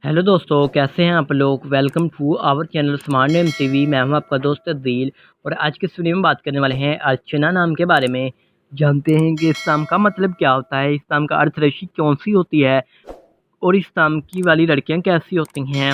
Hello दोस्तों, कैसे हैं आप लोग। Welcome to our channel smart name TV. मैं हूं आपका दोस्त अदील और आज के इस वीडियो में बात करने वाले हैं अर्चना नाम के बारे में। जानते हैं कि इस नाम का मतलब क्या होता है, इस नाम का अर्थ राशि कौन सी होती है और इस नाम की वाली लड़कियां कैसी होती हैं।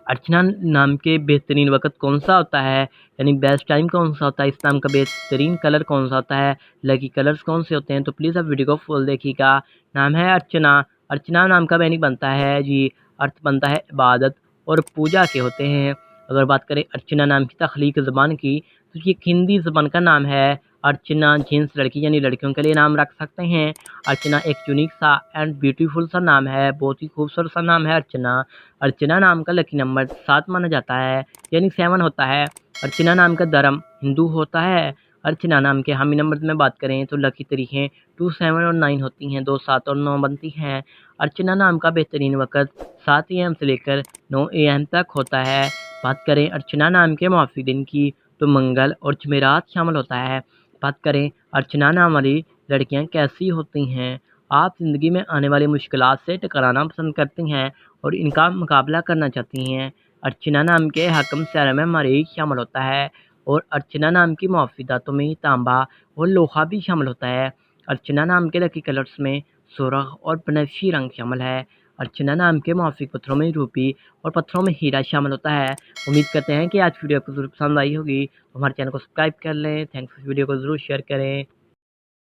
अर्चना नाम के बेहतरीन वक़्त कौन-सा होता है, यानी बेस्ट टाइम कौन-सा होता है, इस नाम का बेहतरीन कलर कौन-सा होता है, लकी कलर्स कौन से होते हैं। तो प्लीज़ आप वीडियो को फुल देखिएगा। नाम है अर्चना। अर्चना नाम का मीनिंग बनता है जी, अर्थ बनता है इबादत और पूजा के होते हैं। अगर बात करें अर्चना नाम की तख्लीक ज़बान की, तो ये एक हिंदी ज़बान का नाम है। अर्चना जेंट्स लड़की यानी लड़कियों के लिए नाम रख सकते हैं। अर्चना एक यूनिक सा एंड ब्यूटीफुल सा नाम है, बहुत ही खूबसूरत सा नाम है अर्चना। अर्चना नाम का लकी नंबर 7 माना जाता है, यानी 7 होता है। अर्चना नाम का धर्म हिंदू होता है। अर्चना नाम के हामी नंबर में बात करें तो लकी तरीकें 2, 7 और 9 होती हैं, 2, 7 और 9 बनती हैं। अर्चना नाम का बेहतरीन वक़्त 7 AM से लेकर 9 AM तक होता है। बात करें अर्चना नाम के मुआफ़िक दिन की, तो मंगल और जुमेरात शामिल होता है। बात करें अर्चना नाम वाली लड़कियां कैसी होती हैं। आप ज़िंदगी में आने वाली मुश्किलात से टकराना पसंद करती हैं और इनका मुकाबला करना चाहती हैं। अर्चना नाम के हकम शहर में मरीज शामिल होता है और अर्चना नाम की मुआफ़िदातों में तांबा और लोहा भी शामिल होता है। अर्चना नाम के लकी कलर्स में सुरख और बनफशी रंग शामिल है। अर्चना नाम के मुआफ़िक पत्थरों में रूबी और पत्थरों में हीरा शामिल होता है। उम्मीद करते हैं कि आज वीडियो आपको ज़रूर पसंद आई होगी। तो हमारे चैनल को सब्सक्राइब कर लें। थैंक्स, वीडियो को ज़रूर शेयर करें।